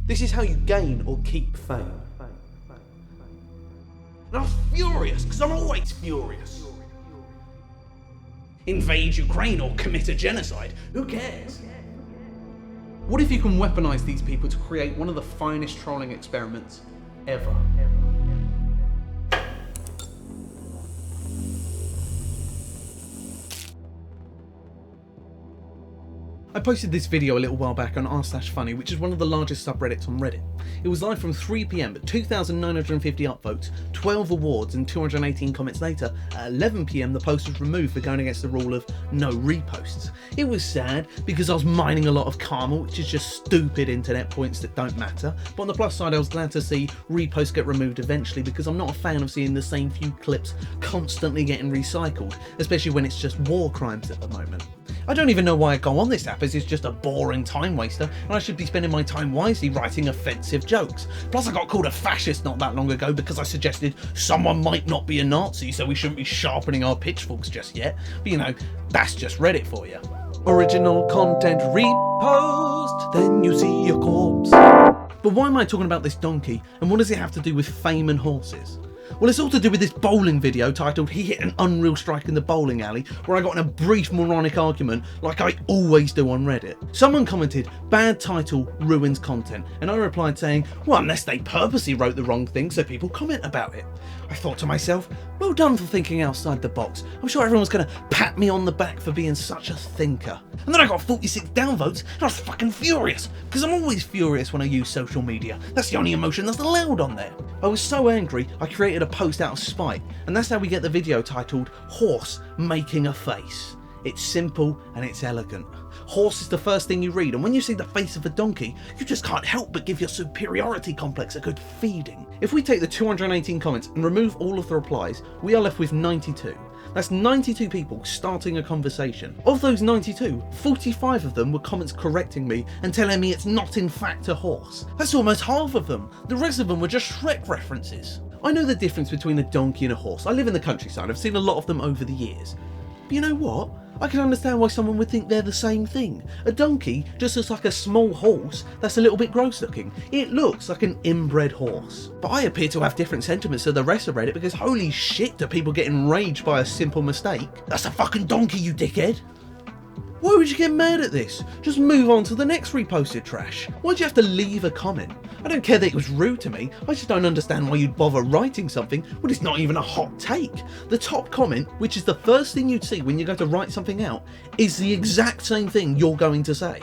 This is how you gain or keep fame. And I'm furious, because I'm always furious. Invade Ukraine or commit a genocide, who cares? What if you can weaponize these people to create one of the finest trolling experiments ever? I posted this video a little while back on r/funny, which is one of the largest subreddits on Reddit. It was live from 3 PM, but 2,950 upvotes, 12 awards, and 218 comments later, at 11 PM the post was removed for going against the rule of no reposts. It was sad because I was mining a lot of karma, which is just stupid internet points that don't matter, but on the plus side I was glad to see reposts get removed eventually, because I'm not a fan of seeing the same few clips constantly getting recycled, especially when it's just war crimes at the moment. I don't even know why I go on this app, as it's just a boring time waster and I should be spending my time wisely writing offensive jokes. Plus I got called a fascist not that long ago because I suggested someone might not be a Nazi, so we shouldn't be sharpening our pitchforks just yet. But you know, that's just Reddit for you. Original content repost, then you see a corpse. But why am I talking about this donkey, and what does it have to do with fame and horses? Well, it's all to do with this bowling video titled "He hit an unreal strike in the bowling alley," where I got in a brief moronic argument like I always do on Reddit. Someone commented, "Bad title ruins content," and I replied saying, well, unless they purposely wrote the wrong thing so people comment about it. I thought to myself, well done for thinking outside the box. I'm sure everyone's gonna pat me on the back for being such a thinker. And then I got 46 downvotes and I was fucking furious, because I'm always furious when I use social media. That's the only emotion that's allowed on there. I was so angry I created a post out of spite, and that's how we get the video titled "Horse Making a Face." It's simple and it's elegant. Horse is the first thing you read, and when you see the face of a donkey, you just can't help but give your superiority complex a good feeding. If we take the 218 comments and remove all of the replies, we are left with 92. That's 92 people starting a conversation. Of those 92, 45 of them were comments correcting me and telling me it's not in fact a horse. That's almost half of them. The rest of them were just Shrek references. I know the difference between a donkey and a horse. I live in the countryside, I've seen a lot of them over the years. But you know what? I can understand why someone would think they're the same thing. A donkey just looks like a small horse that's a little bit gross looking. It looks like an inbred horse. But I appear to have different sentiments to the rest of Reddit, because holy shit do people get enraged by a simple mistake. That's a fucking donkey, you dickhead. Why would you get mad at this? Just move on to the next reposted trash. Why'd you have to leave a comment? I don't care that it was rude to me, I just don't understand why you'd bother writing something when it's not even a hot take. The top comment, which is the first thing you'd see when you go to write something out, is the exact same thing you're going to say.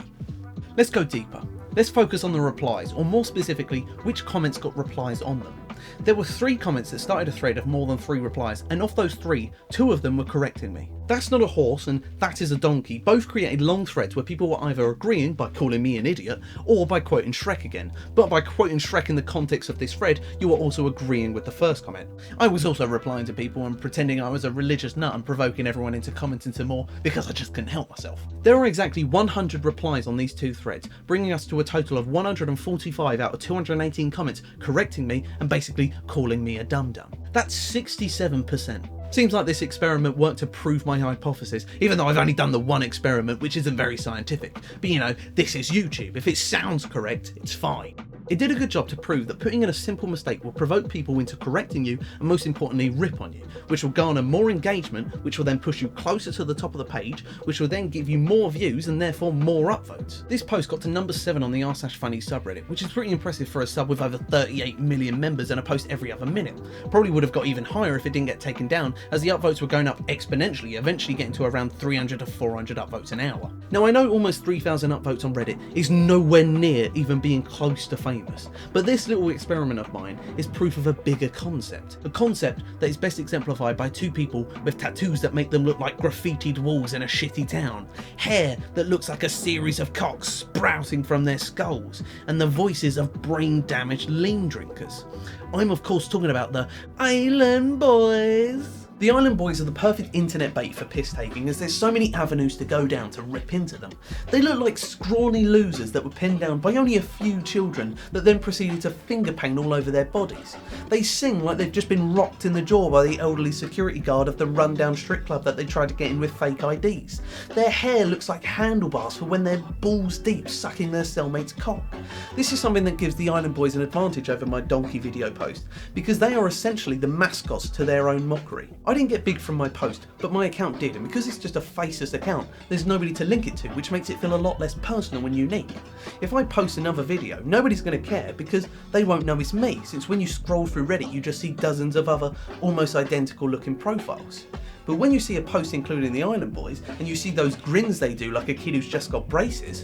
Let's go deeper. Let's focus on the replies, or more specifically, which comments got replies on them. There were 3 comments that started a thread of more than 3 replies, and of those 3, 2 of them were correcting me. That's not a horse and that is a donkey both created long threads where people were either agreeing by calling me an idiot or by quoting Shrek again. But by quoting Shrek in the context of this thread, you were also agreeing with the first comment. I was also replying to people and pretending I was a religious nut and provoking everyone into commenting some more because I just couldn't help myself. There are exactly 100 replies on these 2 threads, bringing us to a total of 145 out of 218 comments correcting me and basically calling me a dum-dum. That's 67%. Seems like this experiment worked to prove my hypothesis, even though I've only done the one experiment, which isn't very scientific. But you know, this is YouTube. If it sounds correct, it's fine. It did a good job to prove that putting in a simple mistake will provoke people into correcting you and most importantly rip on you, which will garner more engagement, which will then push you closer to the top of the page, which will then give you more views and therefore more upvotes. This post got to number 7 on the r/funny subreddit, which is pretty impressive for a sub with over 38 million members and a post every other minute. Probably would have got even higher if it didn't get taken down, as the upvotes were going up exponentially, eventually getting to around 300 to 400 upvotes an hour. Now I know almost 3,000 upvotes on Reddit is nowhere near even being close to famous, but this little experiment of mine is proof of a bigger concept. A concept that is best exemplified by 2 people with tattoos that make them look like graffitied walls in a shitty town, hair that looks like a series of cocks sprouting from their skulls, and the voices of brain-damaged lean drinkers. I'm of course talking about the Island Boys. The Island Boys are the perfect internet bait for piss taking, as there's so many avenues to go down to rip into them. They look like scrawny losers that were pinned down by only a few children that then proceeded to finger paint all over their bodies. They sing like they've just been rocked in the jaw by the elderly security guard of the rundown strip club that they tried to get in with fake IDs. Their hair looks like handlebars for when they're balls deep sucking their cellmate's cock. This is something that gives the Island Boys an advantage over my donkey video post, because they are essentially the mascots to their own mockery. I didn't get big from my post, but my account did, and because it's just a faceless account, there's nobody to link it to, which makes it feel a lot less personal and unique. If I post another video, nobody's going to care because they won't know it's me, since when you scroll through Reddit you just see dozens of other almost identical looking profiles. But when you see a post including the Island Boys, and you see those grins they do like a kid who's just got braces,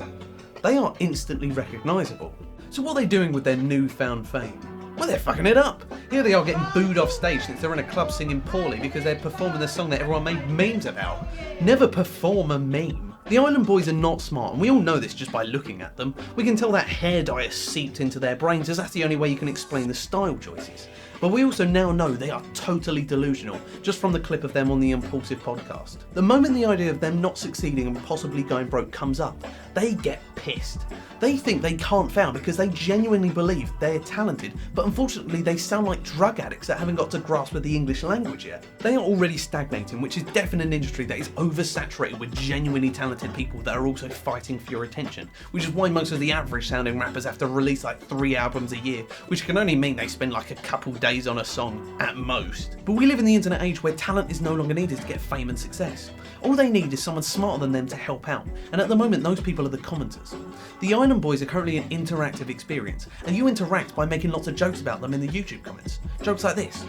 they are instantly recognisable. So what are they doing with their newfound fame? Well, they're fucking it up. Here they are getting booed off stage since they're in a club singing poorly because they're performing the song that everyone made memes about. Never perform a meme. The Island Boys are not smart, and we all know this just by looking at them. We can tell that hair dye has seeped into their brains, as that's the only way you can explain the style choices. But we also now know they are totally delusional, just from the clip of them on the Impulsive podcast. The moment the idea of them not succeeding and possibly going broke comes up, they get pissed. They think they can't fail because they genuinely believe they're talented, but unfortunately they sound like drug addicts that haven't got to grasp of the English language yet. They are already stagnating, which is definitely an industry that is oversaturated with genuinely talented people that are also fighting for your attention, which is why most of the average sounding rappers have to release like 3 albums a year, which can only mean they spend like a couple days on a song at most. But we live in the internet age where talent is no longer needed to get fame and success. All they need is someone smarter than them to help out, and at the moment those people are the commenters. The Island Boys are currently an interactive experience, and you interact by making lots of jokes about them in the YouTube comments. Jokes like this.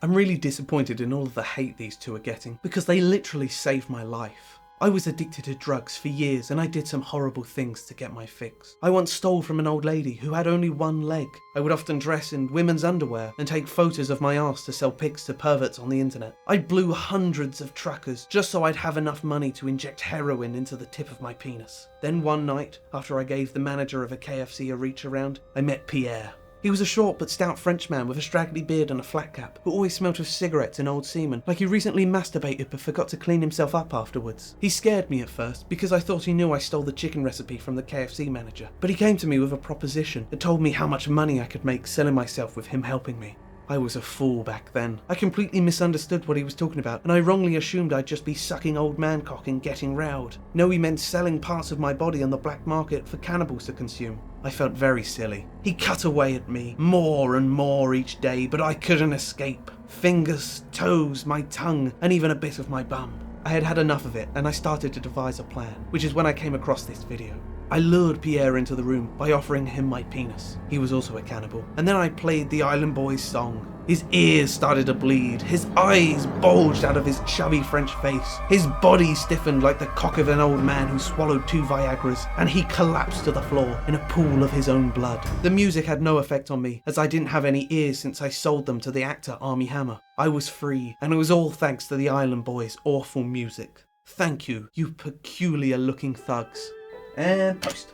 I'm really disappointed in all of the hate these two are getting, because they literally saved my life. I was addicted to drugs for years, and I did some horrible things to get my fix. I once stole from an old lady who had only one leg. I would often dress in women's underwear and take photos of my arse to sell pics to perverts on the internet. I blew hundreds of truckers just so I'd have enough money to inject heroin into the tip of my penis. Then one night, after I gave the manager of a KFC a reach around, I met Pierre. He was a short but stout Frenchman with a straggly beard and a flat cap, who always smelt of cigarettes and old semen, like he recently masturbated but forgot to clean himself up afterwards. He scared me at first, because I thought he knew I stole the chicken recipe from the KFC manager, but he came to me with a proposition that told me how much money I could make selling myself with him helping me. I was a fool back then. I completely misunderstood what he was talking about, and I wrongly assumed I'd just be sucking old man cock and getting rowed. No, he meant selling parts of my body on the black market for cannibals to consume. I felt very silly. He cut away at me, more and more each day, but I couldn't escape. Fingers, toes, my tongue, and even a bit of my bum. I had had enough of it, and I started to devise a plan, which is when I came across this video. I lured Pierre into the room by offering him my penis. He was also a cannibal. And then I played the Island Boys song. His ears started to bleed, his eyes bulged out of his chubby French face, his body stiffened like the cock of an old man who swallowed 2 Viagras, and he collapsed to the floor in a pool of his own blood. The music had no effect on me, as I didn't have any ears since I sold them to the actor Armie Hammer. I was free, and it was all thanks to the Island Boys' awful music. Thank you, you peculiar looking thugs. And post.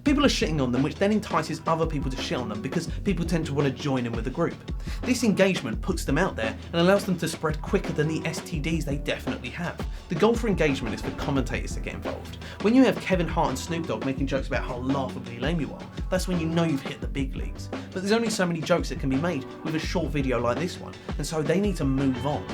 People are shitting on them, which then entices other people to shit on them because people tend to want to join in with the group. This engagement puts them out there and allows them to spread quicker than the STDs they definitely have. The goal for engagement is for commentators to get involved. When you have Kevin Hart and Snoop Dogg making jokes about how laughably lame you are, that's when you know you've hit the big leagues. But there's only so many jokes that can be made with a short video like this one, and so they need to move on.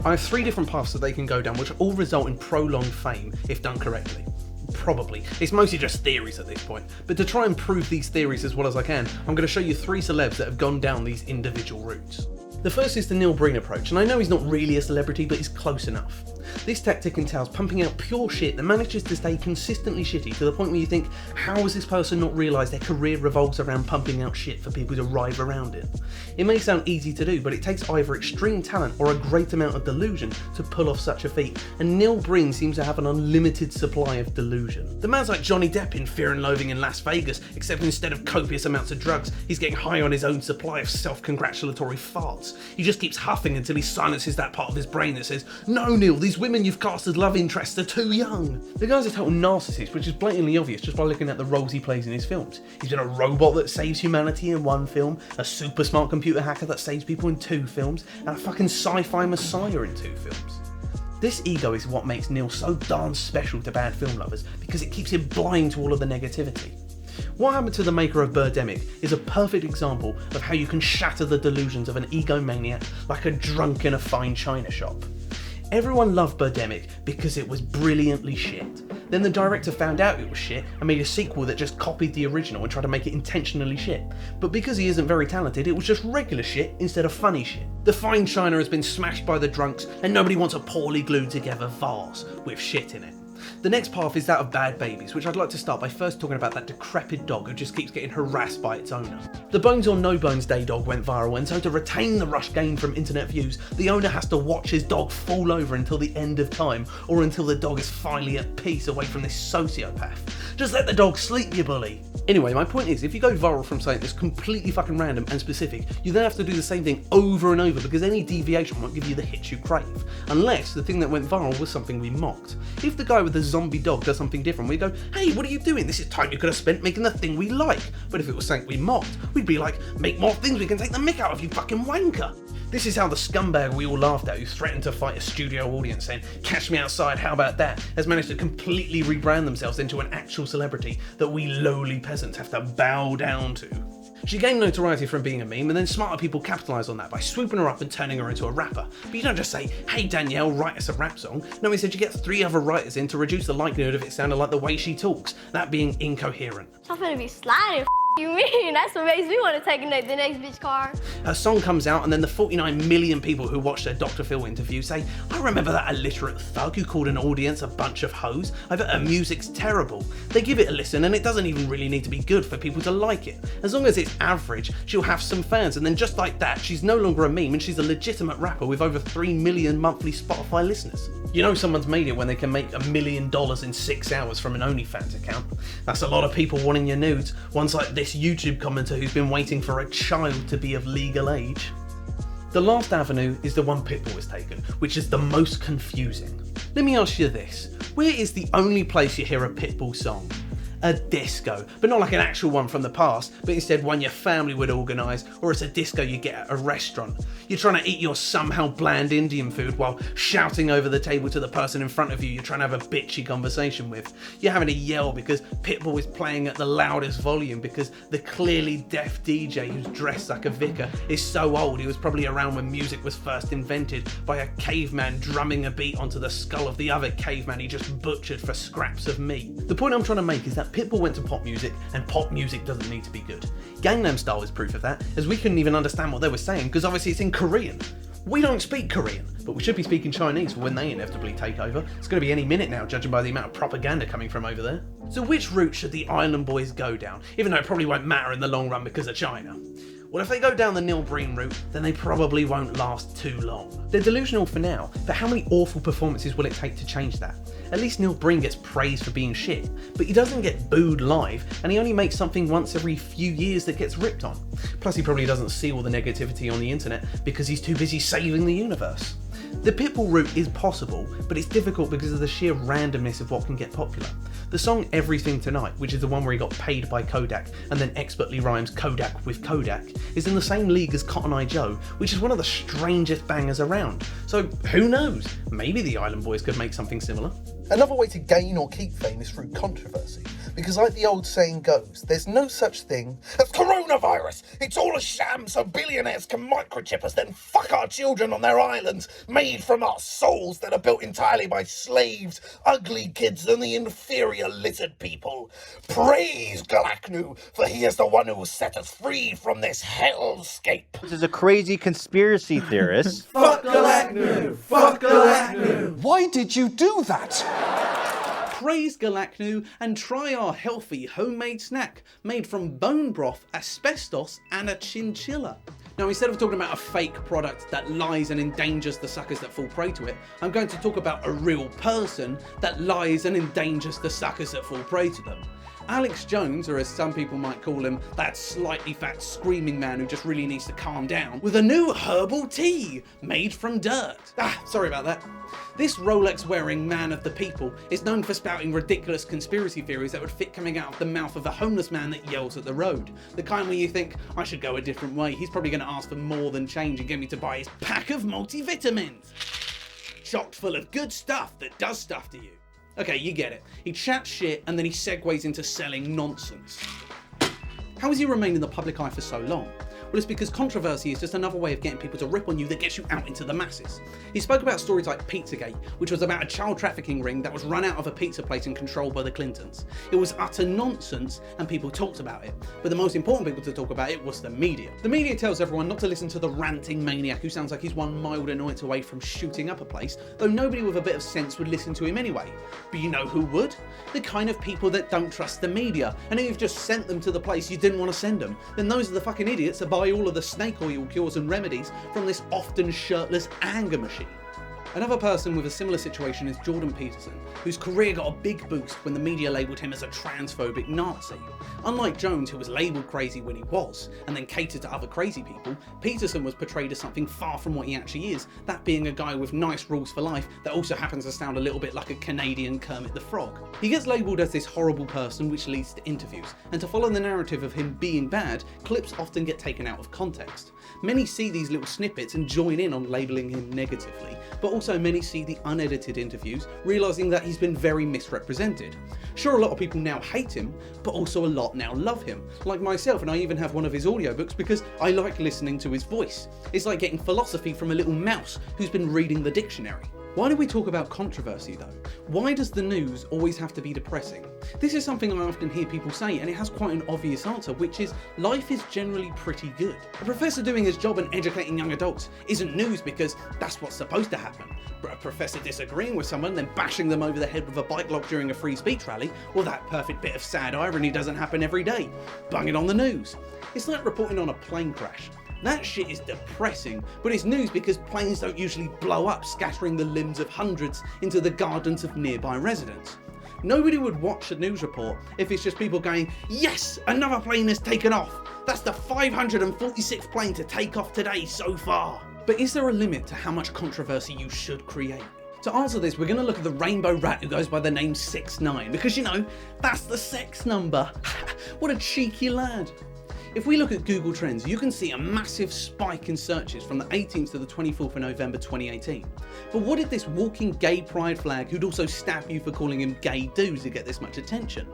I have 3 different paths that they can go down, which all result in prolonged fame if done correctly. Probably. It's mostly just theories at this point, but to try and prove these theories as well as I can, I'm going to show you 3 celebs that have gone down these individual routes. The first is the Neil Breen approach, and I know he's not really a celebrity, but he's close enough. This tactic entails pumping out pure shit that manages to stay consistently shitty to the point where you think, how has this person not realised their career revolves around pumping out shit for people to writhe around in? It may sound easy to do, but it takes either extreme talent or a great amount of delusion to pull off such a feat, and Neil Breen seems to have an unlimited supply of delusion. The man's like Johnny Depp in Fear and Loathing in Las Vegas, except instead of copious amounts of drugs, he's getting high on his own supply of self-congratulatory farts. He just keeps huffing until he silences that part of his brain that says, no Neil, these Those women you've cast as love interests are too young. The guy's a total narcissist, which is blatantly obvious just by looking at the roles he plays in his films. He's been a robot that saves humanity in one film, a super smart computer hacker that saves people in 2 films, and a fucking sci-fi messiah in 2 films. This ego is what makes Neil so darn special to bad film lovers, because it keeps him blind to all of the negativity. What happened to the maker of Birdemic is a perfect example of how you can shatter the delusions of an egomaniac like a drunk in a fine china shop. Everyone loved Birdemic because it was brilliantly shit. Then the director found out it was shit and made a sequel that just copied the original and tried to make it intentionally shit. But because he isn't very talented, it was just regular shit instead of funny shit. The fine china has been smashed by the drunks and nobody wants a poorly glued together vase with shit in it. The next path is that of Bhad Babies, which I'd like to start by first talking about that decrepit dog who just keeps getting harassed by its owner. The Bones or No Bones Day dog went viral, and so to retain the rush gained from internet views, the owner has to watch his dog fall over until the end of time, or until the dog is finally at peace away from this sociopath. Just let the dog sleep, you bully! Anyway, my point is, if you go viral from something that's completely fucking random and specific, you then have to do the same thing over and over because any deviation won't give you the hits you crave. Unless the thing that went viral was something we mocked. If the guy with the zombie dog does something different, we go, hey, what are you doing? This is time you could have spent making the thing we like. But if it was something we mocked, we'd be like, make more things we can take the mick out of, you fucking wanker. This is how the scumbag we all laughed at, who threatened to fight a studio audience saying, catch me outside, how about that, has managed to completely rebrand themselves into an actual celebrity that we lowly peasants have to bow down to. She gained notoriety from being a meme, and then smarter people capitalise on that by swooping her up and turning her into a rapper. But you don't just say, hey Danielle, write us a rap song. No, instead you get 3 other writers in to reduce the likelihood of it sounding like the way she talks, that being incoherent. I'm gonna be sliding. You mean? That's what makes me want to take the next bitch car. Her song comes out and then the 49 million people who watched her Dr. Phil interview say, I remember that illiterate thug who called an audience a bunch of hoes. I bet her music's terrible. They give it a listen and it doesn't even really need to be good for people to like it. As long as it's average, she'll have some fans, and then just like that, she's no longer a meme and she's a legitimate rapper with over 3 million monthly Spotify listeners. You know someone's made it when they can make $1 million in 6 hours from an OnlyFans account. That's a lot of people wanting your nudes. One's like this YouTube commenter who's been waiting for a child to be of legal age. The last avenue is the one Pitbull has taken, which is the most confusing. Let me ask you this, where is the only place you hear a Pitbull song? A disco, but not like an actual one from the past, but instead one your family would organise, or it's a disco you get at a restaurant. You're trying to eat your somehow bland Indian food while shouting over the table to the person in front of you you're trying to have a bitchy conversation with. You're having to yell because Pitbull is playing at the loudest volume because the clearly deaf DJ who's dressed like a vicar is so old he was probably around when music was first invented by a caveman drumming a beat onto the skull of the other caveman he just butchered for scraps of meat. The point I'm trying to make is that Pitbull went to pop music, and pop music doesn't need to be good. Gangnam Style is proof of that, as we couldn't even understand what they were saying because obviously it's in Korean. We don't speak Korean, but we should be speaking Chinese for when they inevitably take over. It's going to be any minute now, judging by the amount of propaganda coming from over there. So which route should the Island Boys go down, even though it probably won't matter in the long run because of China? Well, if they go down the Neil Breen route, then they probably won't last too long. They're delusional for now, but how many awful performances will it take to change that? At least Neil Breen gets praised for being shit, but he doesn't get booed live, and he only makes something once every few years that gets ripped on. Plus he probably doesn't see all the negativity on the internet because he's too busy saving the universe. The Pitbull route is possible, but it's difficult because of the sheer randomness of what can get popular. The song Everything Tonight, which is the one where he got paid by Kodak and then expertly rhymes Kodak with Kodak, is in the same league as Cotton Eye Joe, which is one of the strangest bangers around. So who knows, maybe the Island Boys could make something similar. Another way to gain or keep fame is through controversy, because like the old saying goes, there's no such thing as coronavirus. It's all a sham so billionaires can microchip us, then fuck our children on their islands, made from our souls that are built entirely by slaves, ugly kids and the inferior lizard people. Praise Galacnu, for he is the one who will set us free from this hellscape. This is a crazy conspiracy theorist. Fuck Galacnu! Fuck Galacnu! Why did you do that? Praise Galacnu and try our healthy homemade snack made from bone broth, asbestos and a chinchilla. Now, instead of talking about a fake product that lies and endangers the suckers that fall prey to it, I'm going to talk about a real person that lies and endangers the suckers that fall prey to them. Alex Jones, or as some people might call him, that slightly fat screaming man who just really needs to calm down, with a new herbal tea made from dirt. Sorry about that. This Rolex-wearing man of the people is known for spouting ridiculous conspiracy theories that would fit coming out of the mouth of a homeless man that yells at the road. The kind where you think, I should go a different way. He's probably going to ask for more than change and get me to buy his pack of multivitamins. Chocked full of good stuff that does stuff to you. Okay, you get it. He chats shit and then he segues into selling nonsense. How has he remained in the public eye for so long? Well, it's because controversy is just another way of getting people to rip on you that gets you out into the masses. He spoke about stories like Pizzagate, which was about a child trafficking ring that was run out of a pizza place and controlled by the Clintons. It was utter nonsense and people talked about it, but the most important people to talk about it was the media. The media tells everyone not to listen to the ranting maniac who sounds like he's 1 mild annoyance away from shooting up a place, though nobody with a bit of sense would listen to him anyway. But you know who would? The kind of people that don't trust the media, and if you've just sent them to the place you didn't want to send them, then those are the fucking idiots that buy all of the snake oil cures and remedies from this often shirtless anger machine. Another person with a similar situation is Jordan Peterson, whose career got a big boost when the media labelled him as a transphobic Nazi. Unlike Jones, who was labelled crazy when he was, and then catered to other crazy people, Peterson was portrayed as something far from what he actually is, that being a guy with nice rules for life that also happens to sound a little bit like a Canadian Kermit the Frog. He gets labelled as this horrible person, which leads to interviews, and to follow the narrative of him being bad, clips often get taken out of context. Many see these little snippets and join in on labelling him negatively, but also many see the unedited interviews, realising that he's been very misrepresented. Sure, a lot of people now hate him, but also a lot now love him, like myself, and I even have one of his audiobooks because I like listening to his voice. It's like getting philosophy from a little mouse who's been reading the dictionary. Why do we talk about controversy though? Why does the news always have to be depressing? This is something I often hear people say, and it has quite an obvious answer, which is life is generally pretty good. A professor doing his job and educating young adults isn't news because that's what's supposed to happen. But a professor disagreeing with someone, then bashing them over the head with a bike lock during a free speech rally, well, that perfect bit of sad irony doesn't happen every day. Bung it on the news. It's like reporting on a plane crash. That shit is depressing, but it's news because planes don't usually blow up, scattering the limbs of hundreds into the gardens of nearby residents. Nobody would watch a news report if it's just people going, yes, another plane has taken off. That's the 546th plane to take off today so far. But is there a limit to how much controversy you should create? To answer this, we're going to look at the rainbow rat who goes by the name 6ix9ine, because you know, that's the sex number. What a cheeky lad. If we look at Google Trends, you can see a massive spike in searches from the 18th to the 24th of November 2018. But what did this walking gay pride flag, who'd also stab you for calling him gay, do to get this much attention?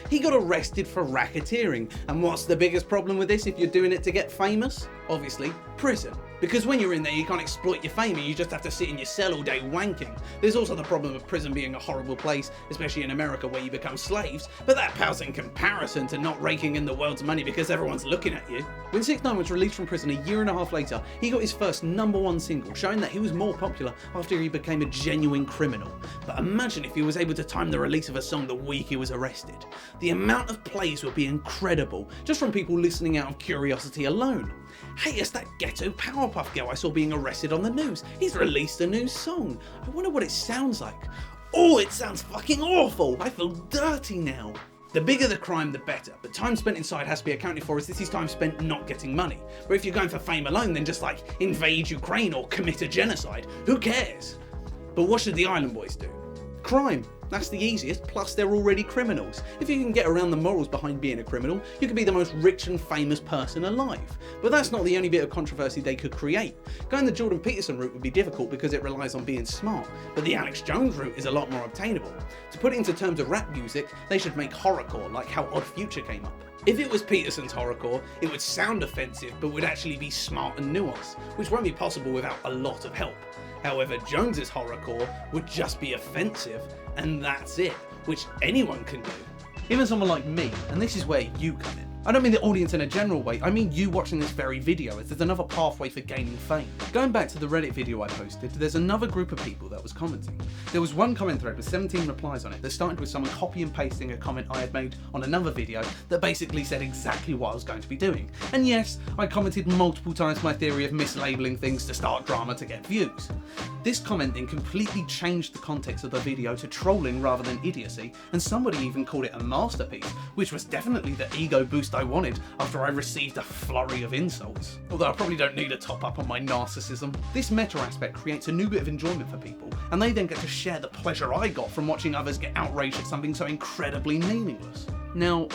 He got arrested for racketeering, and what's the biggest problem with this if you're doing it to get famous? Obviously, prison. Because when you're in there you can't exploit your fame and you just have to sit in your cell all day wanking. There's also the problem of prison being a horrible place, especially in America where you become slaves, but that pales in comparison to not raking in the world's money because everyone's looking at you. When 6ix9ine was released from prison a 1.5 years later, he got his first #1 single, showing that he was more popular after he became a genuine criminal. But imagine if he was able to time the release of a song the week he was arrested. The amount of plays would be incredible, just from people listening out of curiosity alone. Hey, it's that ghetto Powerpuff Girl I saw being arrested on the news. He's released a new song. I wonder what it sounds like. Oh, it sounds fucking awful. I feel dirty now. The bigger the crime, the better, but time spent inside has to be accounted for as this is time spent not getting money. But if you're going for fame alone, then just like invade Ukraine or commit a genocide. Who cares? But what should the Island Boys do? Crime. That's the easiest, plus they're already criminals. If you can get around the morals behind being a criminal, you can be the most rich and famous person alive. But that's not the only bit of controversy they could create. Going the Jordan Peterson route would be difficult because it relies on being smart, but the Alex Jones route is a lot more obtainable. To put it into terms of rap music, they should make horrorcore like how Odd Future came up. If it was Peterson's horrorcore, it would sound offensive but would actually be smart and nuanced, which won't be possible without a lot of help. However, Jones's horrorcore would just be offensive, and that's it, which anyone can do. Even someone like me, and this is where you come in. I don't mean the audience in a general way, I mean you watching this very video, as there's another pathway for gaining fame. Going back to the Reddit video I posted, there's another group of people that was commenting. There was one comment thread with 17 replies on it that started with someone copy and pasting a comment I had made on another video that basically said exactly what I was going to be doing. And yes, I commented multiple times my theory of mislabeling things to start drama to get views. This comment then completely changed the context of the video to trolling rather than idiocy, and somebody even called it a masterpiece, which was definitely the ego boost I wanted after I received a flurry of insults. Although I probably don't need a top up on my narcissism. This meta aspect creates a new bit of enjoyment for people, and they then get to share the pleasure I got from watching others get outraged at something so incredibly meaningless. Now,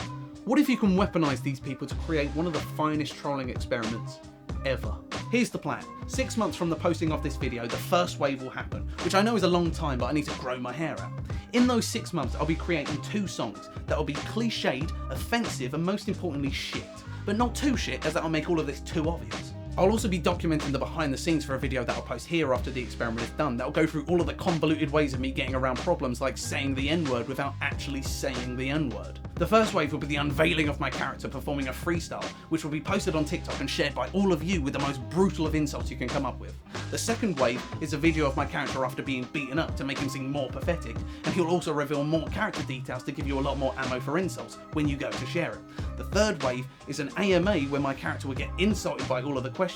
what if you can weaponize these people to create one of the finest trolling experiments ever? Here's the plan. 6 months from the posting of this video, the first wave will happen, which I know is a long time, but I need to grow my hair out. In those 6 months, I'll be creating 2 songs that will be cliched, offensive, and most importantly shit. But not too shit, as that'll make all of this too obvious. I'll also be documenting the behind the scenes for a video that I'll post here after the experiment is done that'll go through all of the convoluted ways of me getting around problems like saying the N-word without actually saying the N-word. The first wave will be the unveiling of my character performing a freestyle, which will be posted on TikTok and shared by all of you with the most brutal of insults you can come up with. The second wave is a video of my character after being beaten up to make him seem more pathetic, and he'll also reveal more character details to give you a lot more ammo for insults when you go to share it. The third wave is an AMA where my character will get insulted by all of the questions,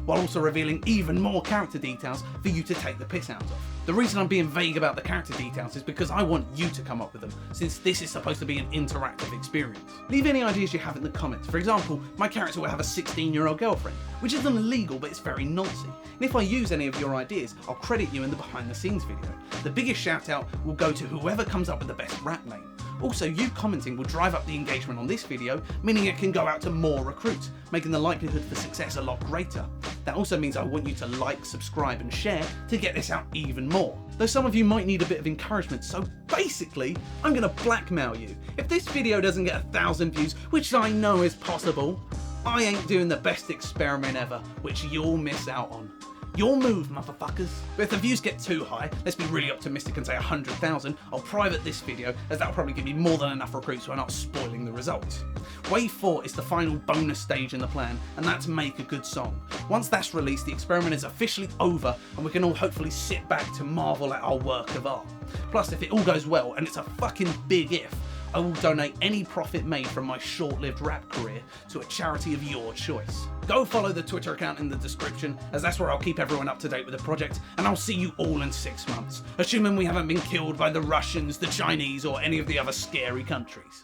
while also revealing even more character details for you to take the piss out of. The reason I'm being vague about the character details is because I want you to come up with them, since this is supposed to be an interactive experience. Leave any ideas you have in the comments. For example, my character will have a 16-year-old girlfriend, which isn't illegal but it's very naughty. And if I use any of your ideas, I'll credit you in the behind the scenes video. The biggest shout out will go to whoever comes up with the best rap name. Also, you commenting will drive up the engagement on this video, meaning it can go out to more recruits, making the likelihood for success a lot greater. That also means I want you to like, subscribe and share to get this out even more. Though some of you might need a bit of encouragement, so basically, I'm gonna blackmail you. If this video doesn't get 1,000 views, which I know is possible, I ain't doing the best experiment ever, which you'll miss out on. Your move, motherfuckers. But if the views get too high, let's be really optimistic and say 100,000, I'll private this video, as that'll probably give me more than enough recruits so I'm not spoiling the results. Wave 4 is the final bonus stage in the plan, and that's make a good song. Once that's released, the experiment is officially over, and we can all hopefully sit back to marvel at our work of art. Plus, if it all goes well, and it's a fucking big if, I will donate any profit made from my short-lived rap career to a charity of your choice. Go follow the Twitter account in the description, as that's where I'll keep everyone up to date with the project, and I'll see you all in 6 months, assuming we haven't been killed by the Russians, the Chinese, or any of the other scary countries.